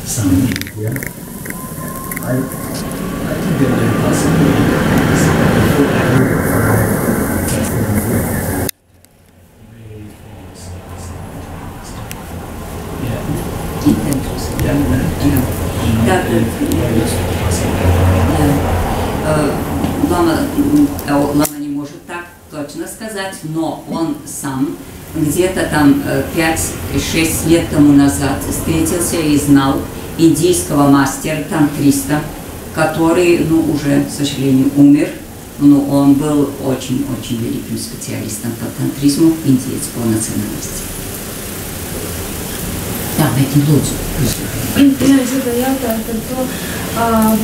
some in India. I think there are possibilities before I Лама не может так точно сказать, но он сам где-то там 5-6 лет тому назад встретился и знал индийского мастера-тантриста, который, уже, к сожалению, умер, но он был очень-очень великим специалистом по тантризму, индиец по национальности. Tā, bet lūdzu. Jā, es gribēju jautāt par to,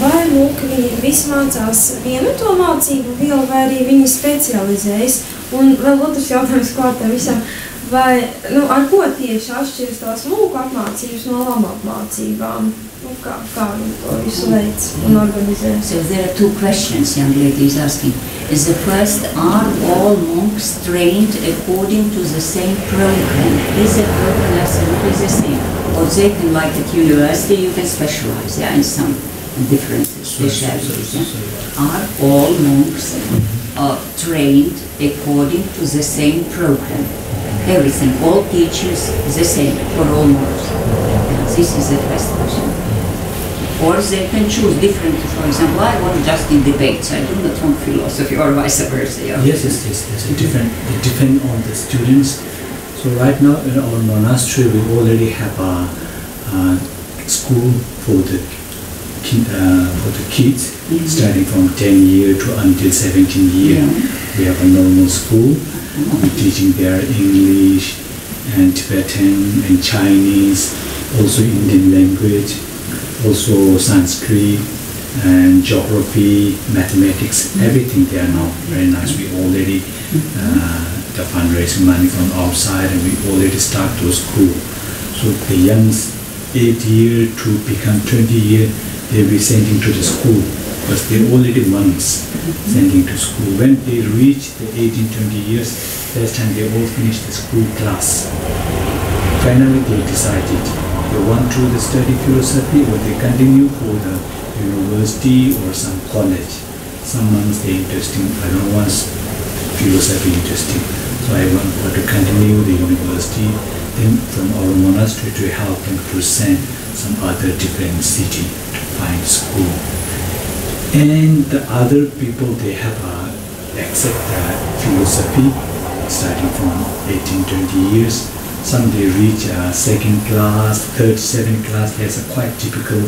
vai viņi visi mācās vienu to mācību vielu, vai arī viņi specializējas? Un vēl otrs jautājums klātā visam, vai, ar ko tieši atšķiras tās mūku apmācības no lama apmācībām? Kā viņi to visu veic un organizē? So there are two questions young lady is asking. Is the first, are all monks trained according to the same program? Is the program absolutely the same? Or they can, like at university, you can specialize in some different specialties. Are all monks trained according to the same program? Everything, all teachers, the same for all monks. This is the first question. Or they can choose different, for example, I want just in debates, I do not want philosophy or vice versa. Yes. It depends on the students. So right now in our monastery we already have a school for the kids, starting from 10 years to until 17 years. We have a normal school, teaching their English and Tibetan and Chinese, also Indian language, also Sanskrit and geography, mathematics, everything there now. Very nice. We already the fundraising money from outside, and we already start to school. So the young 8 years to become 20 years, they'll be sending to the school because they're already monks sending to school. When they reach the 18-20 years, that time they all finish the school class. Finally, they decided they want to study philosophy or they continue for the university or some college. Some months they're interesting, I don't want philosophy interesting, so I want to continue the university. Then from our monastery to help them to send some other different city to find school. And the other people, they have accept philosophy starting from 18-20 years. Some they reach second class, third, seventh class. That's quite typical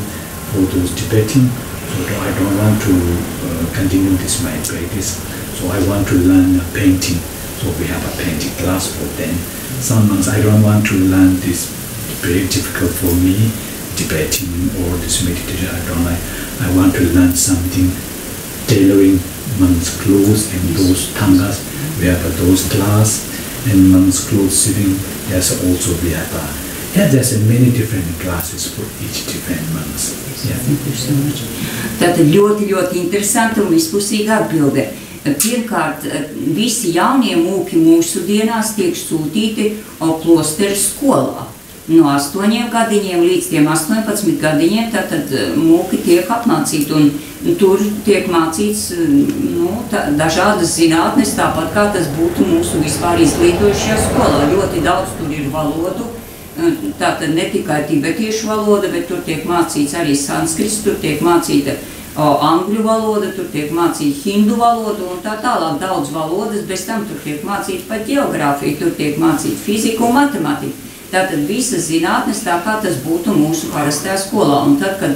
for those Tibetan. So I don't want to continue this my practice. So I want to learn painting. So we have a painting class for them. Some months I don't want to learn this, very difficult for me, Tibetan or this meditation. I don't like. I want to learn something, tailoring monks' clothes and those tangas. We have those class and monks' clothes sitting. There's also we have there's many different classes for each different monks. Thank you so much. Tātad ļoti interesanti un vispusīgi atbilde. Pirmkārt, visi jaunie mūki mūsu dienās tiek sūtīti klosteru skolā. No 8 gadiņiem līdz tiem 18 gadiņiem, tātad mūki tiek apmācīti un tur tiek mācīts dažādas zinātnes, tāpat kā tas būtu mūsu vispār izglītojušajā skolā. Ļoti daudz tur ir valodu, tātad ne tikai tibetiešu valoda, bet tur tiek mācīts arī sanskrits, tur tiek mācīta angļu valoda, tur tiek mācīta hindu valoda un tā tālāk daudz valodas, bez tam tur tiek mācīta pat ģeogrāfija, tur tiek mācīta fizika un matematika. Tātad visas zinātnes tā kā tas būtu mūsu parastajā skolā. Un tad, kad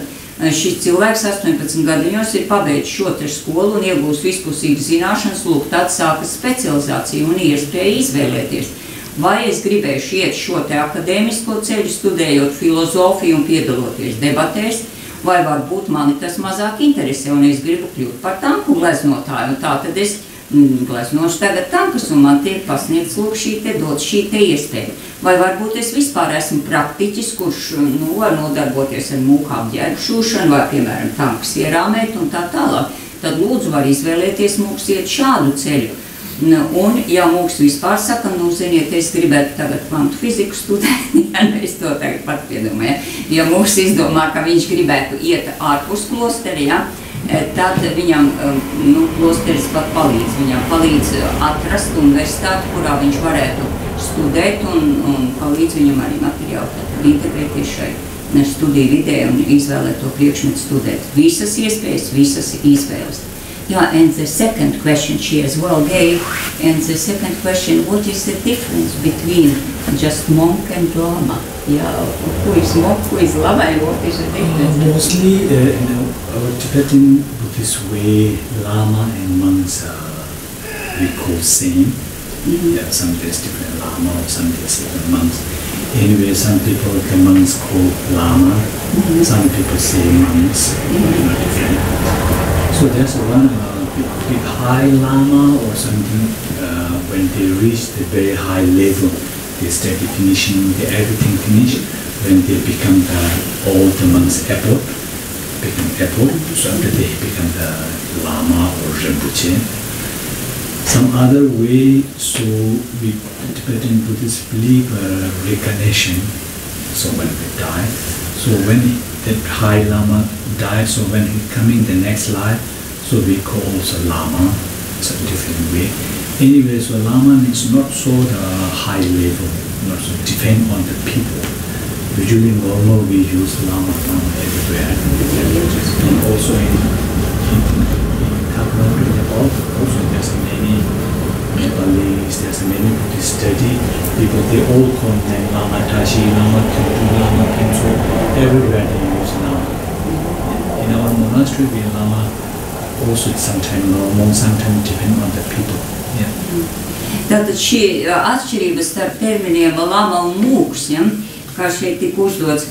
šis cilvēks 18 gadiņos ir pabeidzis šo te skolu un iegūst vispusīgas zināšanas, lūk, tad sākas specializācija un iespēja izvēlēties. Vai es gribēšu iet šo te akadēmisko ceļu, studējot filozofiju un piedaloties debatēs, vai varbūt mani tas mazāk interesē un es gribu kļūt par tanku gleznotāju. Un tā tad es gleznošu tagad tankus un man tiek pasniegts lūk šī te iespēja. Vai varbūt es vispār esmu praktiķis, kurš var nodarboties ar mūkām ģērbu šūšanu vai, piemēram, tankus ierāmēt un tā tālāk. Tad lūdzu var izvēlēties mūks iet šādu ceļu. Un, ja mūks vispār saka, nu, ziniet, es gribētu tagad kvantu fiziku studēt, ja es to tagad pat piedomāju, ja mūks izdomā, ka viņš gribētu iet ārpus klosteri, ja, tad viņam, nu, klosteris pat palīdz atrast universitāti, kurā viņš varētu studēt un palīdz viņam arī materiāli integrēties šai studiju vidē un izvēlēt to priekšmetu studēt. Visas iespējas, visas izvēles. Yeah, and the second question she as well gave, and the second question, what is the difference between just monk and lama? Yeah, who is monk, who is lama, and what is the difference? Mostly, our Tibetan Buddhist way, lama and monks we call same. Yeah, some days different lama, or some days different monks. Anyway, some people, the monks call lama, some people say monks, different. So there's one big high lama or something, when they reach the very high level, they start finishing everything finished, when they become all the monks become abbot, so after they become the lama or Rinpoche. Some other way, so we Tibetan Buddhists believe reincarnation, so when we die, so when that high lama dies, so when he coming the next life, so we call also lama. It's a different way. Anyway, so lama means not so the high level, not so depend on the people. Usually normal we use lama everywhere. And also in Tamil Nadu, also there's many Nepalese, there's many Buddhist study people, they all call them Lama Tashi, Lama Kyutu, Lama Kemso, everywhere they use Lama. In our monastery, we Lama also sometimes normal, sometimes depend on the people. Yeah. Tātad šī atšķirība starp terminiem lama un mūks, ja, kā šeit tika uzdots,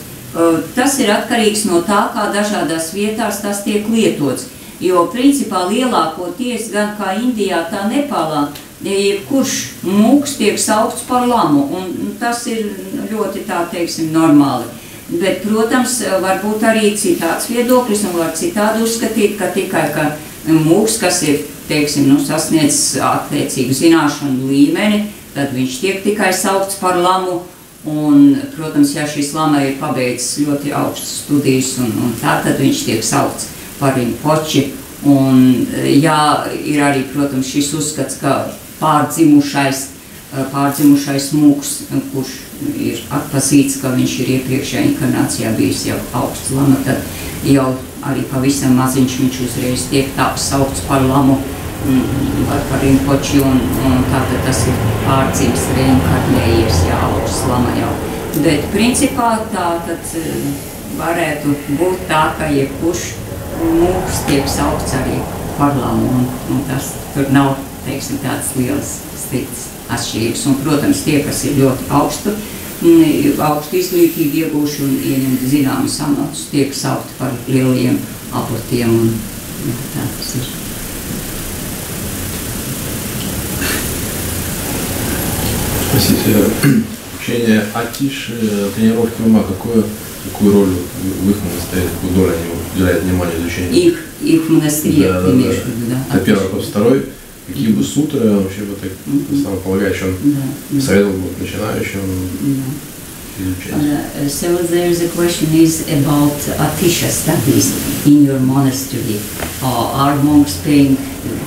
tas ir atkarīgs no tā, kā dažādās vietās tas tiek lietots. Jo principā lielākoties gan kā Indijā, tā Nepālā, jebkurš mūks tiek saukts par lamu, un tas ir ļoti tā, teiksim, normāli. Bet, protams, var būt arī citāds viedoklis, un var citādi uzskatīt, ka tikai ka mūks, kas ir, teiksim, nu, sasniedz attiecīgu zināšanu līmeni, tad viņš tiek tikai saukts par lamu, un, protams, ja šis lama ir pabeidzis ļoti augstas studijas, un tā, tad viņš tiek saukts par Rinpoči, un jā, ir arī, protams, šis uzskats, ka pārdzimušais mūks, kurš ir atpazīts, ka viņš ir iepriekšējā inkarnācijā bijis jau augsts lama, tad jau arī pavisam maziņš viņš uzreiz tiek tāps saukts par lamu, par Rinpoči, un tātad tas ir pārdzims, reinkarnējies, jā, augsts lama jau. Bet principā tātad varētu būt tā, ka jebkurš mūks tiek saukts arī par lamu, un tas tur nav, teiksim, tāds liels strikts atšķirības. Un, protams, tie, kas ir ļoti augstu izglītību iegūši un ieņemt zināmus amatus, tiek saukti par lieliem abortiem, un tā tas ir. Спросите, учение Атиш, тренировки ума, какую роль в их монастыре, какую долю они уделяют внимание изучению? Их монастыре, ты имеешь в виду, да? Это первый вопрос. Второй, какие бы сутры вообще бы так основополагающим советовал бы начинающим изучать? So there is a question is about Atisha studies in your monastery. Are monks paying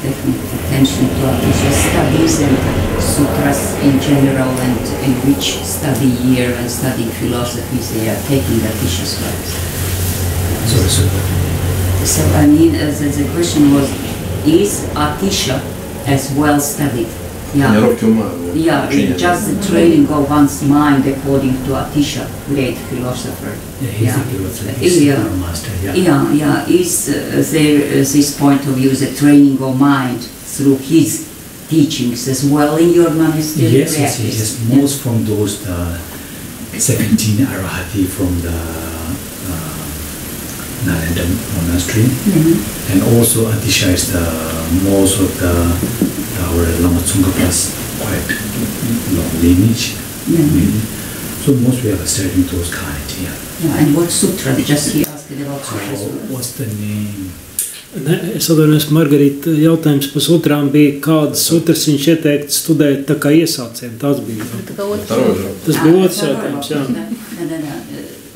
definite attention to Atisha studies and sutras in general, and in which study year and studying philosophies they are taking Atisha studies? So I mean, the question was, is Atisha as well studied? Yeah, just the training of one's mind according to Atisha, great philosopher. Yeah, he's a philosopher, master. Yeah. Is there this point of view, the training of mind through his teachings as well in your monastery? Yes. Most from those 17 Arahati from the Nalanda monastery, and also Atisha is the most of our Lama Tsongkhapa's quite long lineage. So most we are studying those kind. And what sutra? Just he asked about sutra. What's the name? Es atvainojos, Margarita, jautājums par sutrām bija, kādas sutras viņš ieteikt studēt tā kā iesācējiem. Tas bija. Tas bija otrs jautājums, jā.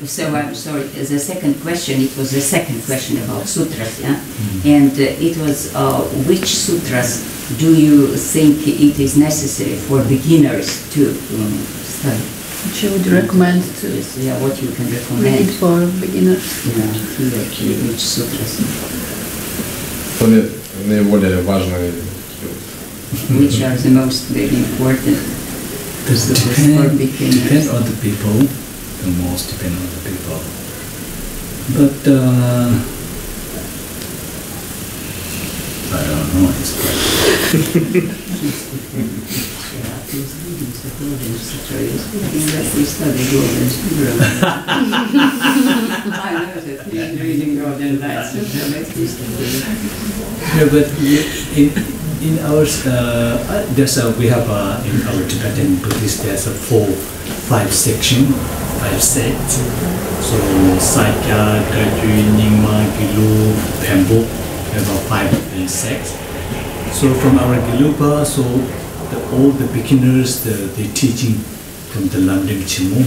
So I'm sorry, the second question, it was the second question about sutras, yeah? And it was, which sutras do you think it is necessary for beginners to study? Which you would recommend to Yeah, what you can recommend. read for beginners? Yeah, which sutras. Что наиболее важные? Which are the most very important sutras for beginners. Depend on the people. The most depend on the people. But I don't know. It's quite We study Golden Sutra. I know that he's reading Golden Light Sutra. Yeah, but in ours, we have in our Tibetan Buddhist there's 5 section, 5 sets. So Sakya, Gajri, Nyingma, Gilu, Pembo, we have 5 sects. So from our Gelupa, so all the beginners, they teaching from the Lamrim Chimu.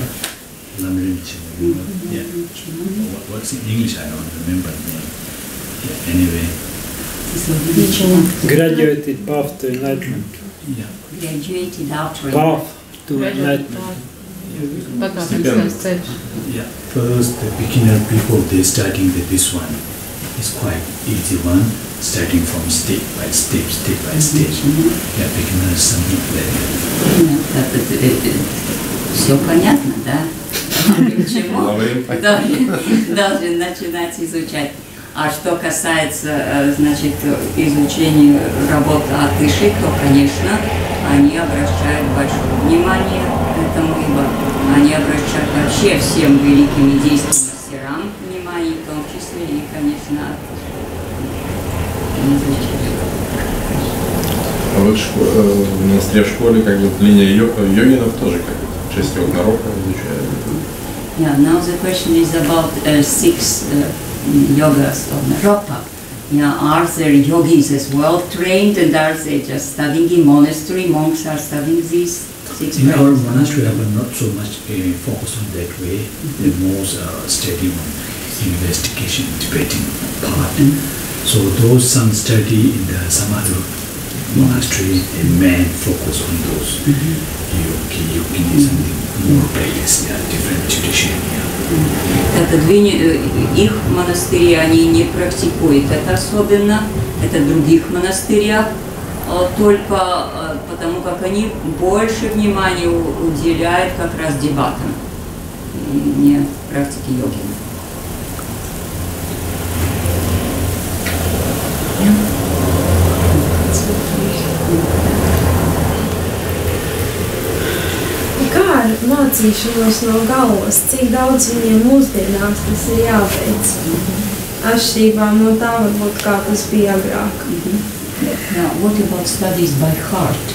Yeah. What's in English? I don't remember. Yeah, anyway. Graduated path to enlightenment. Yeah. Graduated after Path to enlightenment. Yeah. First, the beginner people, they starting with this one. It's quite easy one, starting from step by step. Yeah, beginners, something like that. Все понятно, да? Почему? Должны начинать изучать. А что касается, значит, изучения работы атыши, то, конечно, они обращают большое внимание к этому, ибо они обращают вообще всем великим индийским мастерам внимание, в том числе и, конечно, А вот в монастыре, в школе, как бы линия йогинов тоже как бы 6 йог нарока изучают. Yeah, now the question is about 6 yogas of Naropa. Yeah, are there yogis as well trained, and are they just studying in monastery? Monks are studying these 6 In our monastery, we have not so much focus on that way. The most study on investigation, Tibetan part. So those some study in the some other monastery, the main focus on those yoginism, more practice, different tradition. Их монастыри они не практикуют это особенно, это в других монастырях, только потому как они больше внимания уделяют как раз дебатам, не практике йоги. Kā ar mācīšanos no galvas, cik daudz viņiem mūsdienās tas ir jāveic? Atšķirībā no tā, varbūt kā tas bija agrāk. Now, what about studies by heart?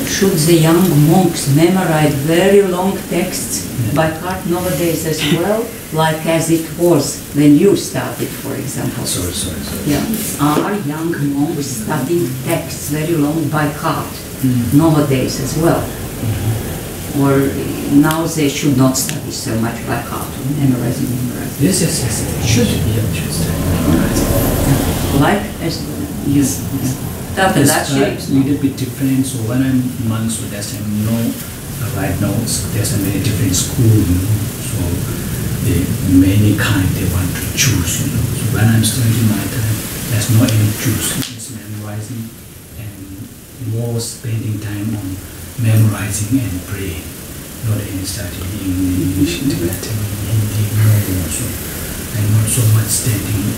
Should the young monks memorize very long texts by heart nowadays as well, like as it was when you started, for example? Sorry. Yeah. Are young monks studying texts very long by heart nowadays as well? Or now they should not study so much by heart, memorizing. Yes. Should be memorizing. Like as you. That's a little bit different. So when I'm monk, so there's right now there's a many different schools. So many kind they want to choose. So when I'm studying my time, there's no any choose. It's memorizing and more spending time on memorizing and praying. Not any studying English, Tibetan, Hindi, no also. And not so much standing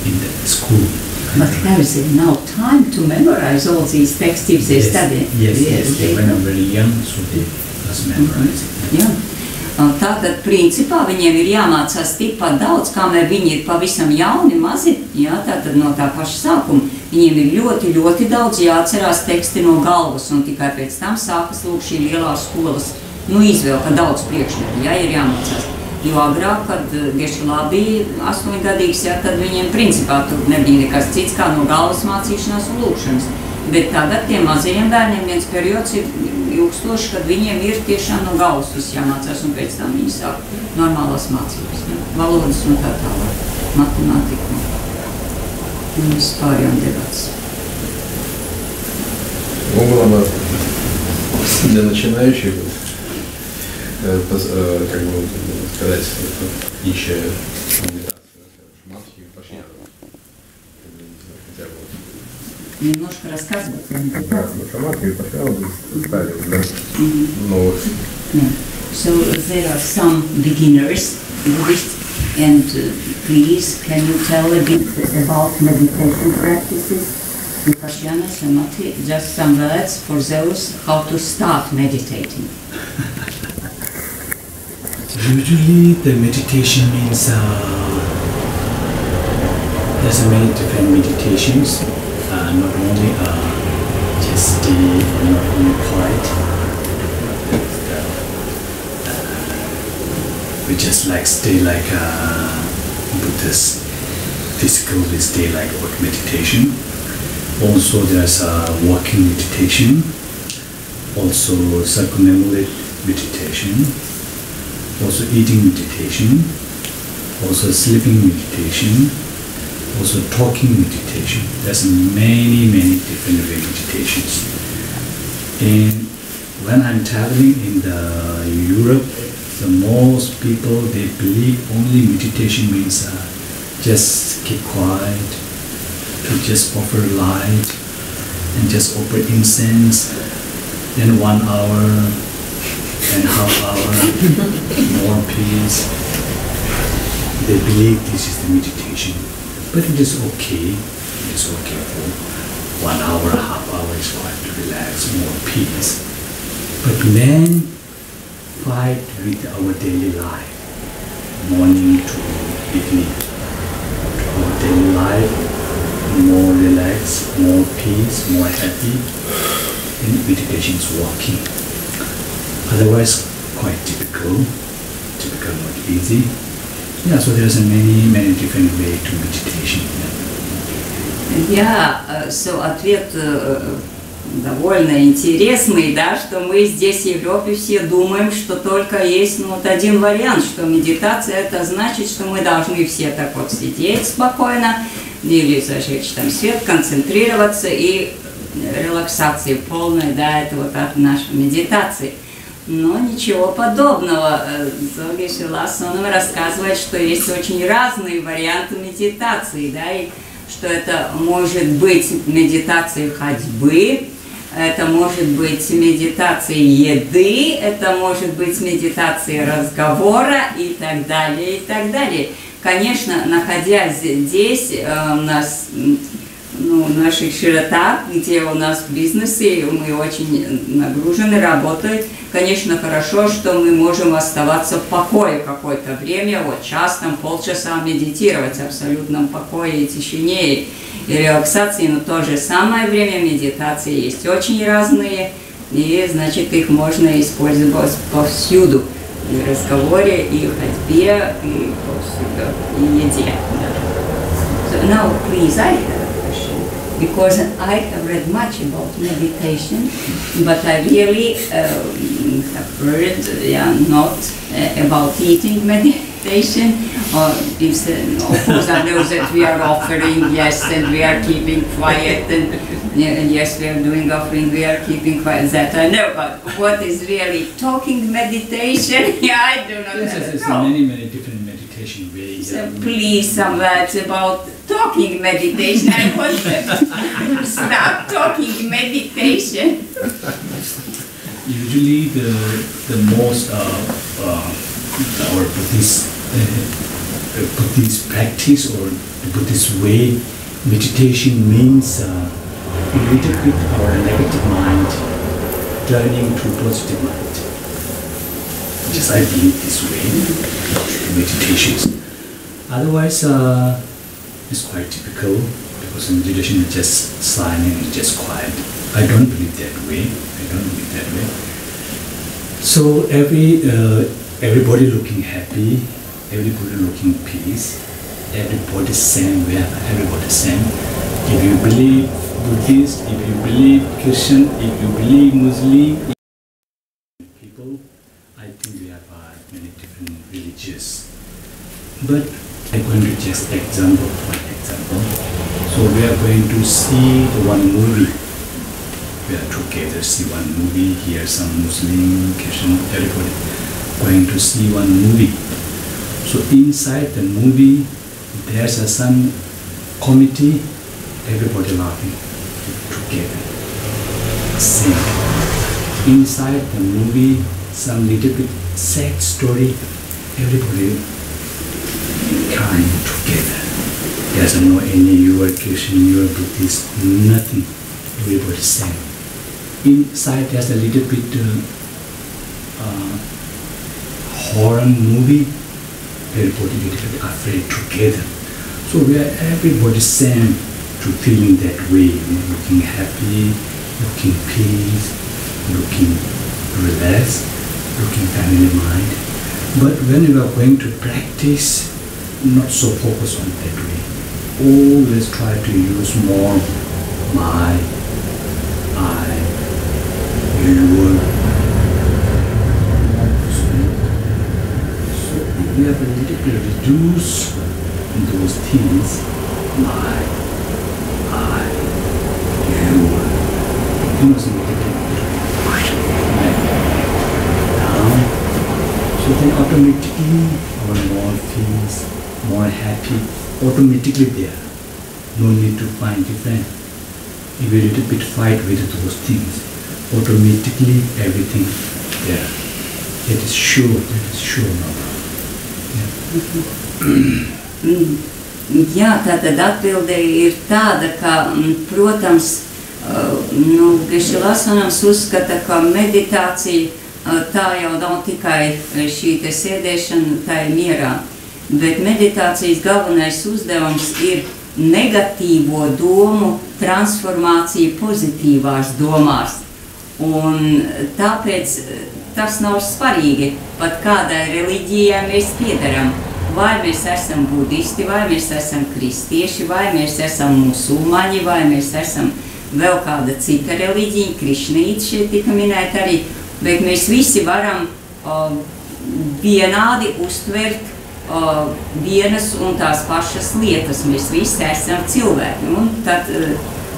in the school. But have they now time to memorize all these texts if they study? Yes. They were very young, so they just memorize. Yeah. Tātad, principā, viņiem ir jāmācās tikpat daudz, kamēr viņi ir pavisam jauni, mazi. Jā, tātad no tā paša sākuma viņiem ir ļoti, ļoti daudz jāatcerās teksti no galvas, un tikai pēc tam sākas lūk šī lielā skolas izvēle, ka daudz priekšmetu, jā, ir jāmācās. Jo agrāk, kad Gešlā bija 8-gadīgs, ja, tad viņiem principā tur nebija nekas cits kā no galvas mācīšanās un lūkšanas. Bet tagad tiem mazajiem bērniem viens periods ir ilgstošs, kad viņiem ir tiešām no galvas viss jāmācās, un pēc tam viņi sāk normālās mācības, ja, valodas un tā tālāk, matemātiku un vispārējām debats. Было бы для начинающих, как бы сказать, нищая Немножко рассказывать. So there are some beginners, Buddhists, and please can you tell a bit about meditation practices? Vipassana, Samadhi, just some words for those how to start meditating. Usually the meditation means there's many different meditations. Not only just stay or not only quiet. We just like stay like Buddhist physically stay like meditation. Also there's a walking meditation. Also circumambulate meditation. Also eating meditation. Also sleeping meditation. Also talking meditation. There's many different meditations. And when I'm traveling in Europe, the most people they believe only meditation means just keep quiet, to just offer light, and just offer incense, then 1 hour, and half hour, more peace. They believe this is the meditation. But it is okay. It's okay for 1 hour, half hour is quite relaxed, more peace. But then fight with our daily life, morning to evening. Our daily life, more relaxed, more peace, more happy, and meditation is working. Otherwise, quite typical, not easy. Yeah, so there's many different ways to meditation. Ответ довольно интересный, да, что мы здесь в Европе все думаем, что только есть один вариант, что медитация это значит, что мы должны все так вот сидеть спокойно или зажечь там свет, концентрироваться и релаксация полная, да, это вот от нашей медитации. Но ничего подобного. Зоги Шиласонова рассказывает, что есть очень разные варианты медитации, да, и что это может быть медитация ходьбы, это может быть медитация еды, это может быть медитация разговора и так далее, и так далее. Конечно, находясь здесь, у нас наших широтах, где у нас в бизнесе, мы очень нагружены, работают. Конечно, хорошо, что мы можем оставаться в покое какое-то время, вот час, там, полчаса медитировать в абсолютном покое и тишине и релаксации, но в то же самое время медитации есть очень разные, и, значит, их можно использовать повсюду, и в разговоре, и в ходьбе, и повсюду, и еде. So now, please, because I have read much about meditation, but I really have heard not about eating meditation. Of course, I know that we are offering, yes, and we are keeping quiet, and yes, we are doing offering, we are keeping quiet, that I know, but what is really talking meditation? I do not know. There's many different meditation ways. So please, some words about talking meditation. I want to start talking meditation. Usually, the most our Buddhist practice or the Buddhist way, meditation means a little bit our negative mind turning to positive mind. Just I believe this way, meditations. Otherwise, it's quite typical because meditation is just silent and just quiet. I don't believe that way. So every everybody looking happy, everybody looking peace, everybody same, we have everybody same. If you believe Buddhist, if you believe Christian, if you believe Muslim people, I think we have many different religions. But I'm going to just one example. So we are going to see one movie. We are together see one movie. Here some Muslim, Christian, everybody going to see one movie. So inside the movie, there's some committee. Everybody laughing together. Same. Inside the movie, some little bit sad story. Everybody crying together. There's no any you are Christian, you are Buddhist, nothing. Everybody same. Inside there's a little bit horror movie. Everybody little bit afraid together. So we are everybody same to feeling that way, looking happy, looking peace, looking relaxed, looking family mind. But when you are going to practice, not so focused on that way. Always try to use more my, I, your. So if we have a little bit reduce those things, my, I, your, things a little bit down. So then automatically our more feels more happy, automatically there. No need to find different. If we a little bit fight with those things, automatically everything there. It is sure, no problem. Jā, tātad atbilde ir tāda, ka, protams, Geshe-Lasanams uzskata, ka meditācija tā jau nav tikai šī te sēdēšana, tā ir mierā, bet meditācijas galvenais uzdevums ir negatīvo domu transformācija pozitīvās domās. Un tāpēc tas nav svarīgi, pat kādai reliģijai mēs piederam. Vai mēs esam budisti, vai mēs esam kristieši, vai mēs esam musulmaņi, vai mēs esam vēl kāda cita reliģija, krišnīti šeit tika minēt arī, bet mēs visi varam vienādi uztvert vienas un tās pašas lietas. Mēs visi esam cilvēki. Un tad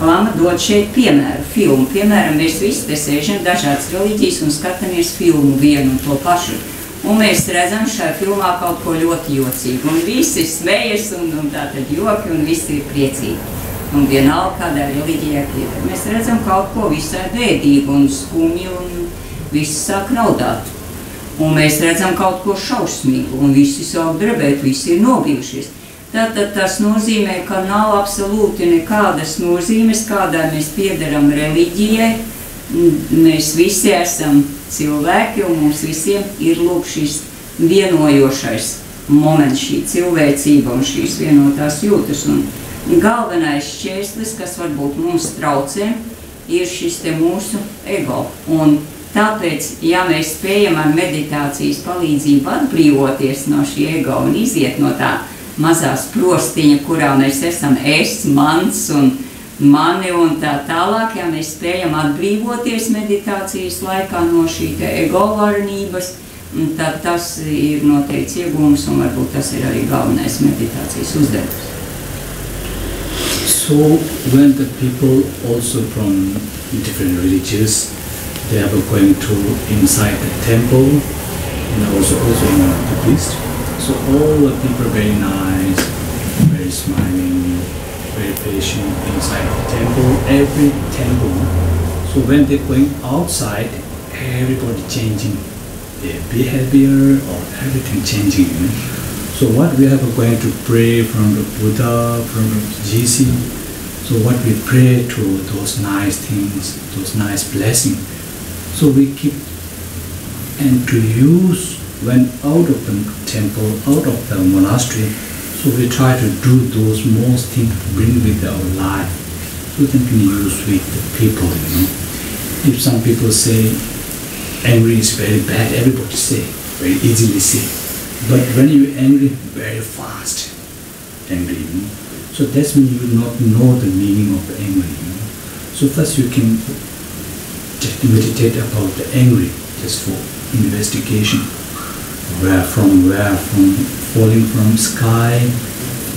Lama dod šeit piemēru, filmu. Piemēram, mēs visi te sēžam dažādas reliģijas un skatāmies filmu vienu un to pašu. Un mēs redzam šajā filmā kaut ko ļoti jocīgu. Un visi smejas un tātad joki un visi ir priecīgi. Un vienalga kādā reliģijā pieder. Mēs redzam kaut ko visai bēdīgu un skumju un visi sāk raudāt. Un mēs redzam kaut ko šausmīgu un visi sāk drebēt, visi ir nobijušies. Tātad tas nozīmē, ka nav absolūti nekādas nozīmes, kādā mēs piederam reliģijai. Mēs visi esam cilvēki un mums visiem ir lūk šis vienojošais moments, šī cilvēcība un šīs vienotās jūtas. Un galvenais šķērslis, kas varbūt mums traucē, ir šis te mūsu ego. Un tāpēc, ja mēs spējam ar meditācijas palīdzību atbrīvoties no šī ego un iziet no tā mazās prostiņa, kurā mēs esam es, mans un mani un tā tālāk, ja mēs spējam atbrīvoties meditācijas laikā no šī te ego varenības, tad tas ir noteikts iegūms un varbūt tas ir arī galvenais meditācijas uzdevums. So when the people also from different religions, they are going to inside the temple and also in the Buddhist. So all the people very nice, very smiling, very patient inside the temple, every temple. So when they're going outside, everybody changing their behavior or everything changing. So what we have going to pray from the Buddha, from the GC. So what we pray to those nice things, those nice blessings. So we keep and to use when out of the temple, out of the monastery. So we try to do those most things to bring with our life, so that we can use with the people, If some people say angry is very bad, everybody say. very easily see. But when you're angry, very fast angry, So that's when you will not know the meaning of the angry, So first you can just meditate about the angry, just for investigation. Where from, falling from sky,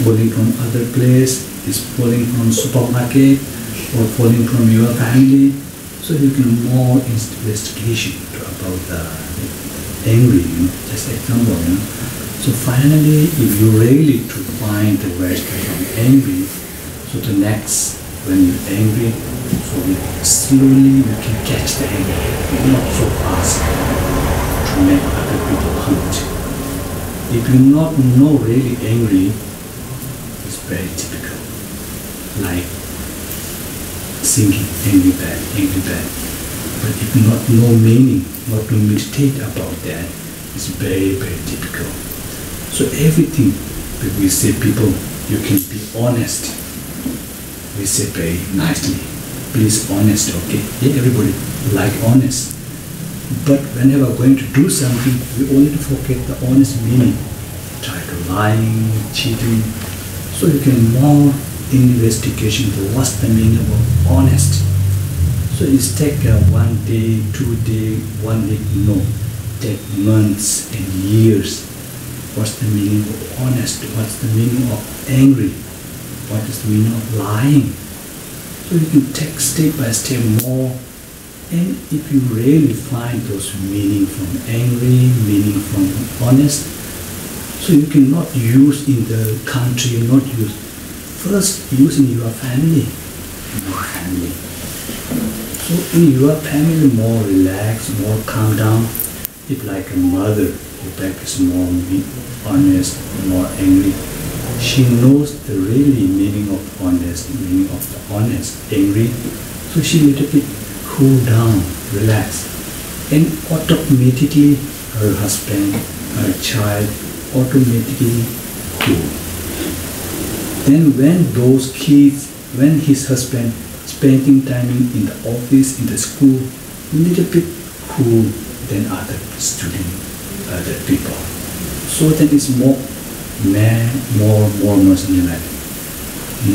falling from other place, is falling from supermarket, or falling from your family. So you can more investigation about the angry, just example, So finally, if you really to find the words from angry, so the next, when you're angry, so slowly you can catch the anger, not so fast to make other people hurt. If you not know really angry, it's very typical, like singing angry bad. But if you not know meaning, not to meditate about that, it's very, very typical. So everything that we say, people, you can be honest. We say very nicely, please honest, okay? Yeah, everybody like honest. But whenever going to do something, we only forget the honest meaning. Try to lying, cheating. So you can more investigation to what's the meaning of honest. So it's take 1 day, 2 day, 1 week, no. Take months and years. What's the meaning of honest? What's the meaning of angry? What is the meaning of lying? So you can take step by step more. And if you really find those meaning from angry, meaning from honest, so you cannot use in the country, not use. First, use in your family. So in your family, more relaxed, more calm down. If like a mother, you practice more honest, more angry, she knows the really meaning of honest, angry. So she little bit cool down, relax, and automatically her husband, her child, automatically cool. Then when those kids, when his husband spending time in the office, in the school, little bit cool than other students, other people. So then it's more something like that.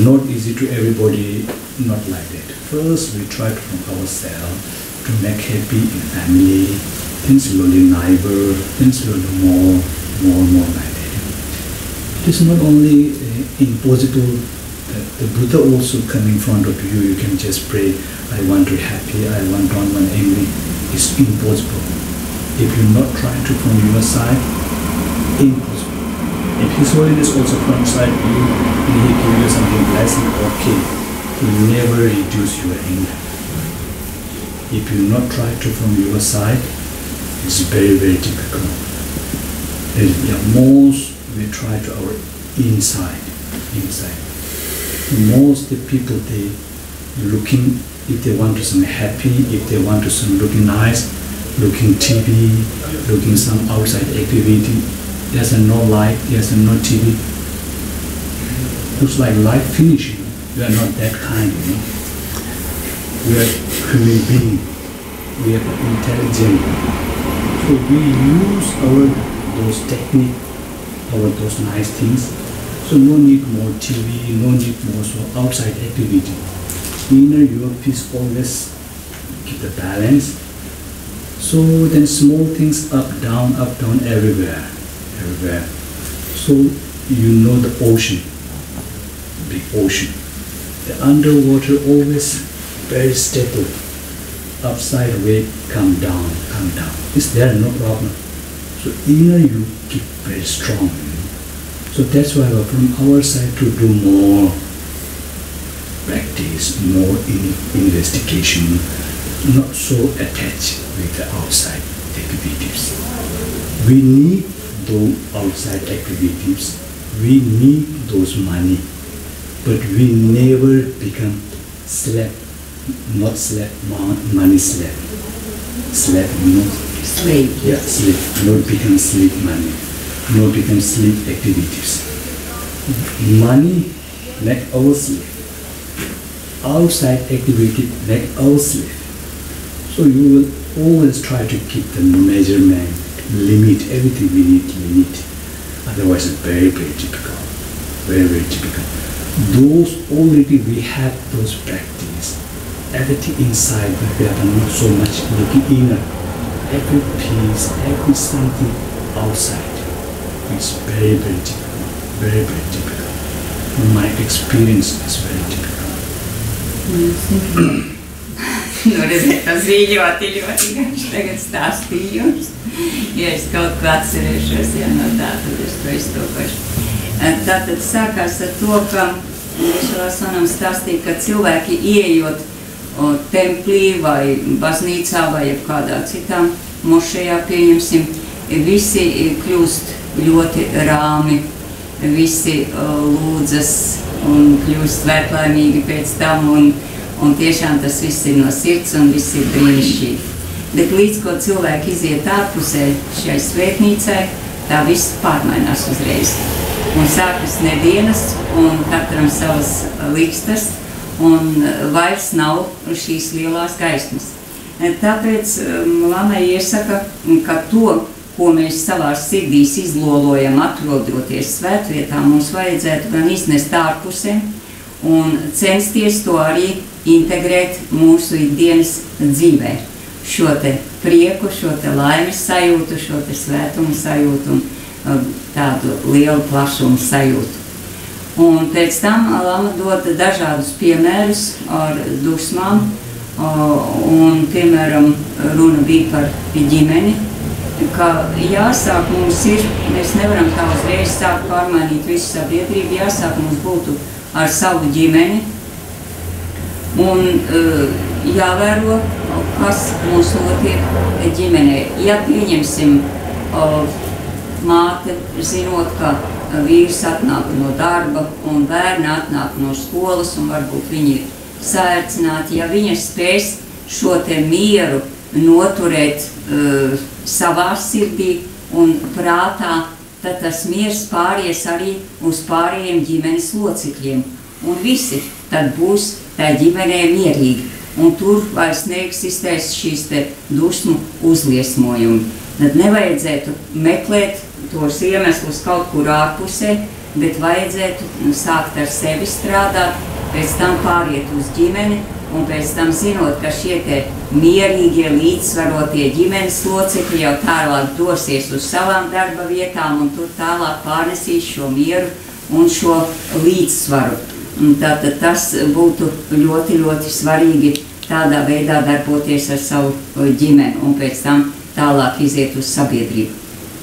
Not easy to everybody, not like that. First we try from ourselves to make happy in family, then slowly neighbor, then slowly more like that. It is not only impossible that the Buddha also come in front of you, you can just pray, I want to be happy, I don't want angry. It's impossible. If you're not trying to from your side, impossible. If His Holiness also from side you, and He give you something blessing, okay, He never reduce your anger. If you not try to from your side, it's very, very difficult. Most we try to our inside. Most the people, they looking, if they want to some happy, if they want to some looking nice, looking TV, looking some outside activity, there's no light, there's no TV. Looks like life finishing. We are not that kind, We are human being. We are intelligent. So we use those technique, those nice things. So no need more TV, no need more so outside activity. Inner your peace always keep the balance. So then small things up, down, everywhere. So you know the ocean, big ocean. The underwater always very stable. Upside wave, come down. Is there no problem? So inner you keep very strong. So that's why from our side to do more practice, more investigation, not so attached with the outside activities. We need those outside activities, we need those money, but we never become slave, not slave, money slave. Slave, Slave. Yeah, slave, not become slave money, not become slave activities. Money make our slave. Outside activity make our slave. So you will always try to keep the measurement, limit everything we need. Otherwise, it's very, very typical. Very, very typical. Those already we have those practice. Everything inside, but we are not so much looking inner. Every piece, every something outside is very, very typical. Very, very typical. My experience is very typical. Nu, redziet, tas bija ļoti garš tagad stāstījums. Ja es kaut ko atcerēšos, ja no tā, tad es to iztūkošu. Tātad sākās ar to, ka Šalasonam stāstīja, ka cilvēki ieejot templī vai baznīcā vai kādā citā mošejā, pieņemsim, visi kļūst ļoti rāmi, visi lūdzas un kļūst svētlaimīgi pēc tam, un tiešām tas viss ir no sirds un viss ir brīnišķīgi. Bet līdz, ko cilvēki iziet ārpusē šai svētnīcai, tā viss pārmainās uzreiz. Un sākas nedienas, un katram savas likstas, un vairs nav šīs lielās gaismas. Tāpēc Lama iesaka, ka to, ko mēs savās sirdīs izlolojam, atrodoties svētvietā, mums vajadzētu gan iznest ārpusē un censties to arī integrēt mūsu ikdienas dzīvē. Šo te prieku, šo te laimes sajūtu, šo te svētumu sajūtu un tādu lielu plašumu sajūtu. Un pēc tam Lama dod dažādus piemērus ar dusmām, un, piemēram, runa bija par ģimeni, ka jāsāk mums ir, mēs nevaram tā uzreiz sākt pārmainīt visu sabiedrību, jāsāk mums būtu ar savu ģimeni, un jāvēro, kas mums notiek ģimenē. Ja pieņemsim māte, zinot, ka vīrs atnāk no darba un bērni atnāk no skolas un varbūt viņi ir saercināti, ja viņa spēs šo te mieru noturēt savā sirdī un prātā, tad tas miers pāries arī uz pārējiem ģimenes locekļiem. Un visi tad būs tā ģimenē mierīgi. Un tur vairs neeksistēs šīs te dusmu uzliesmojumi. Tad nevajadzētu meklēt tos iemeslus kaut kur ārpusē, bet vajadzētu sākt ar sevi strādāt, pēc tam pāriet uz ģimeni, un pēc tam zinot, ka šie te mierīgie, līdzsvarotie ģimenes locekļi jau tālāk dosies uz savām darba vietām, un tur tālāk pārnesīs šo mieru un šo līdzsvaru. Tātad tas būtu ļoti, ļoti svarīgi tādā veidā darboties ar savu ģimeni, un pēc tam tālāk iziet uz sabiedrību.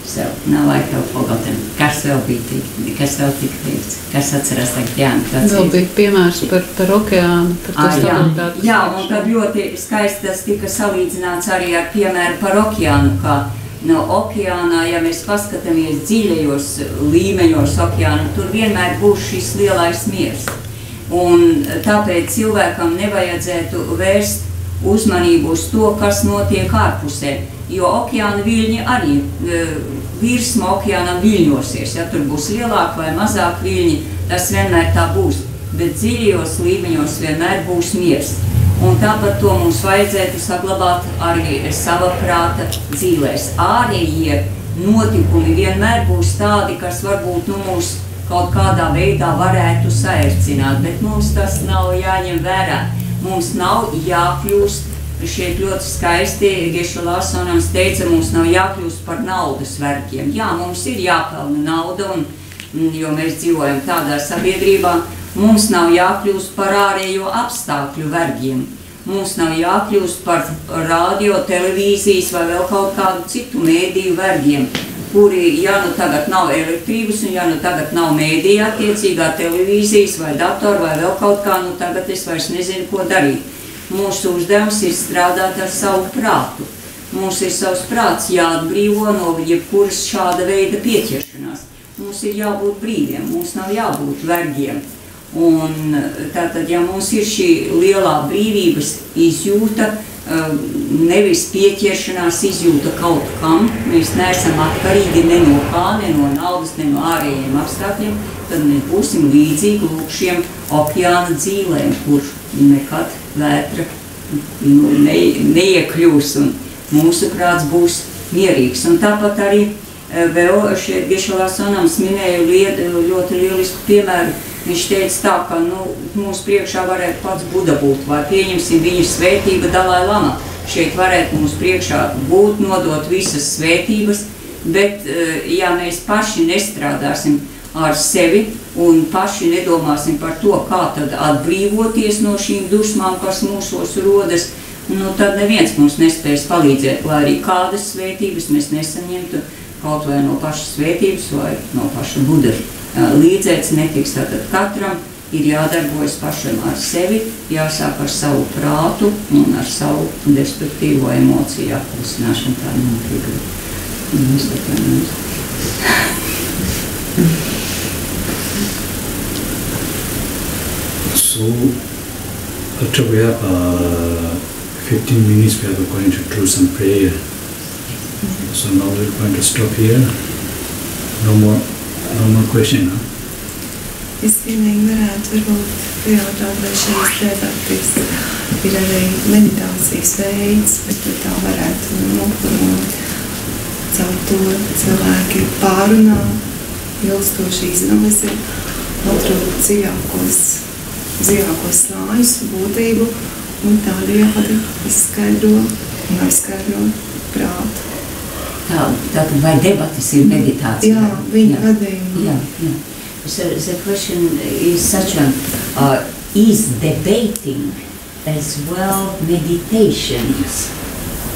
So, now I have forgotten. Kas vēl bija kas vēl tika teikts? Kas atceras tagad, Jāni? Vēl bija piemērs par okeānu, par to stabilitātes. Jā, un tad ļoti skaisti tas tika salīdzināts arī ar piemēru par okeānu, kā no okeānā, ja mēs paskatāmies dziļajos līmeņos okeāna, tur vienmēr būs šis lielais miers. Un tāpēc cilvēkam nevajadzētu vērst uzmanību uz to, kas notiek ārpusē, jo okeāna viļņi arī virsma okeānam viļņosies. Ja tur būs lielāk vai mazāk viļņi, tas vienmēr tā būs, bet dziļajos līmeņos vienmēr būs miers. Un tāpat to mums vajadzētu saglabāt arī sava prāta dzīvēs. Ārējie notikumi vienmēr būs tādi, kas varbūt mūs kaut kādā veidā varētu saercināt, bet mums tas nav jāņem vērā. Mums nav jākļūst, šeit ļoti skaisti Geshe Lasonams teica, mums nav jākļūst par naudas vergiem. Jā, mums ir jāpelna nauda, jo mēs dzīvojam tādā sabiedrībā. Mums nav jākļūst par ārējo apstākļu vergiem. Mums nav jākļūst par radio, televīzijas vai vēl kaut kādu citu mēdīju vergiem, kuri, ja nu tagad nav elektrības un ja nu tagad nav mēdīja attiecīgā televīzijas vai datora vai vēl kaut kā, nu tagad es vairs nezinu, ko darīt. Mūsu uzdevums ir strādāt ar savu prātu. Mums ir savs prāts jāatbrīvo no jebkuras šāda veida pieķeršanās. Mums ir jābūt brīviem, mums nav jābūt vergiem. Un tātad, ja mums ir šī lielā brīvības izjūta, nevis pieķeršanās izjūta kaut kam, mēs neesam atkarīgi ne no kā, ne no naudas, ne no ārējiem apstākļiem, tad mēs būsim līdzīgi lūk šiem okeāna dzīvēm, kur nekad vētra neiekļūs, un mūsu prāts būs mierīgs. Un tāpat arī vēl šeit Gešalās Anams minēja ļoti lielisku piemēru. Viņš teica tā, ka mūsu priekšā varētu pats Buda būt, vai pieņemsim viņa svētība Dalai Lama. Šeit varētu mūsu priekšā būt, nodot visas svētības, bet ja mēs paši nestrādāsim ar sevi un paši nedomāsim par to, kā tad atbrīvoties no šīm dusmām, kas mūsos rodas, tad neviens mums nespēs palīdzēt, lai arī kādas svētības mēs nesaņemtu, kaut vai no pašas svētības vai no paša Buda. Līdzēts netiks, tātad katram ir jādarbojas pašam ar sevi, jāsāk ar savu prātu un ar savu destruktīvo emociju apklusināšanu, tā notiek. So, after we have 15 minutes, we are going to do some prayer. So now we're going to stop here. No more question, huh? Es vienīgi varētu varbūt pajautāt, vai šīs debates ir arī meditācijas veids, bet tā varētu caur to cilvēki pārunā, ilgstoši izanalizē, atrod dziļākos slāņus, būtību un tādējādi izskaidro un aizskaidro prātu. Tātad vai debates ir meditācija? Jā, viņa gadījumā. Jā. So the question is such is debating as well meditations?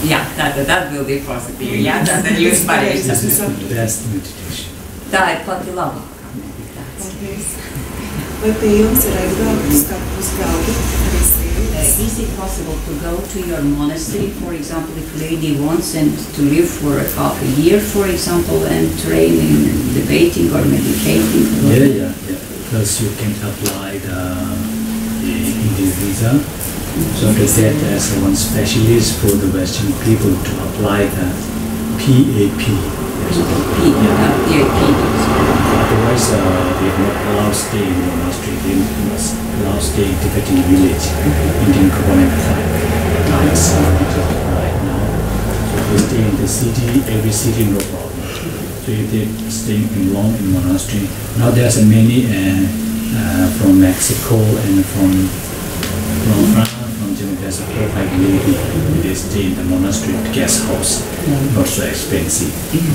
Jā, tātad atbildīja pozitīvi. Jā, tātad jūs pareizi. Best meditation. Tā ir pati labākā meditācija. Vai pie jums ir aizbraukt uz kādu? Is it possible to go to your monastery, for example, if a lady wants and to live for half a year, for example, and train in debating or meditating? Yeah. Because you can apply the Indian visa. So after that, there's one specialist for the Western people to apply the PAP. Otherwise, they are not allowed to stay in the monastery. They must allow to stay in Tibetan village, Indian government rights right now. So they stay in the city, every city, no problem. So if they staying long in monastery, now there's many from Mexico and from France, from Germany. There's a 4-5 lady. They stay in the monastery guest house, not so expensive,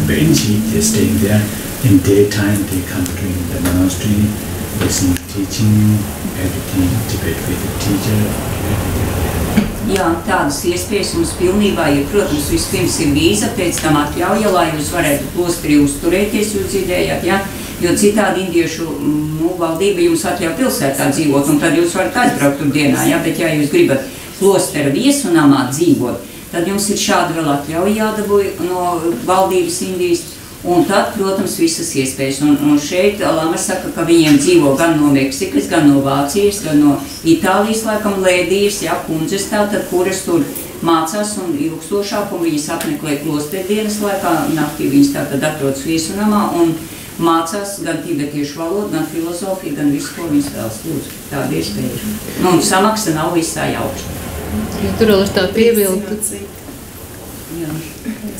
very cheap. They stay there. In daytime, they come to the monastery, listen to teaching, everything, debate with the teacher. Jā, tādas iespējas mums pilnībā ir, protams, vispirms ir vīza, pēc tam atļauja, lai jūs varētu klosterī uzturēties, jūs dzirdējāt, jā? Jo citādi indiešu valdība jums atļauj pilsētā dzīvot, un tad jūs varat aizbraukt tur dienā, jā? Bet ja jūs gribat klostera viesunamā dzīvot, tad jums ir šāda vēl atļauja jādabūj no valdības Indijas. Un tad, protams, visas iespējas. Un šeit Lama saka, ka viņiem dzīvo gan no Meksikas, gan no Vācijas, gan no Itālijas, laikam, lēdijas, jā, kundzes tātad, kuras tur mācās un ilgstošāk, un viņas apmeklē klosterdienas laikā, naktī viņas tātad atrodas viesunamā un mācās gan tibetiešu valodu, gan filozofiju, gan visu, ko viņas vēlas lūdzu. Tāda iespēja. Un samaksa nav visai augsta. Ja tur vēl ir tā piebilda.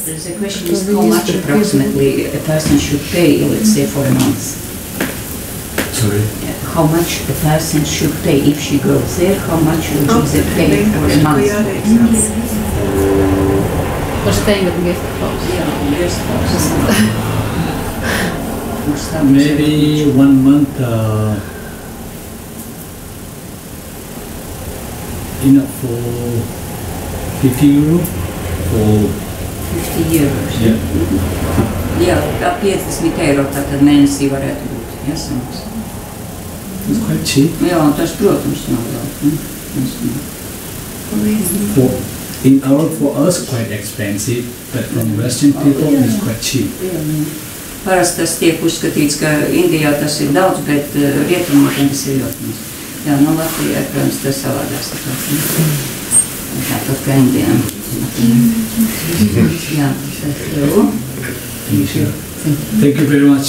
The question is how much approximately a person should pay, let's say, for a month. Sorry? How much a person should pay if she goes there, how much will she pay for a month? For staying at the guest house. Yeah, guest house. Maybe 1 month enough for 50 euro for 50 euros. Yeah. Jā, tā 50 eiro tātad mēnesī varētu būt. Jā, samaksā. It's quite cheap. Jā, tas, protams, nav daudz. For us, quite expensive, but from Western people, it's quite cheap. Parasti tas tiek uzskatīts, ka Indijā tas ir daudz, bet rietumiem tas ir ļoti maz. Jā, no Latvijā, protams, tas savādāk situācija. Tāpat kā Indijā. Yeah, Thank you very much.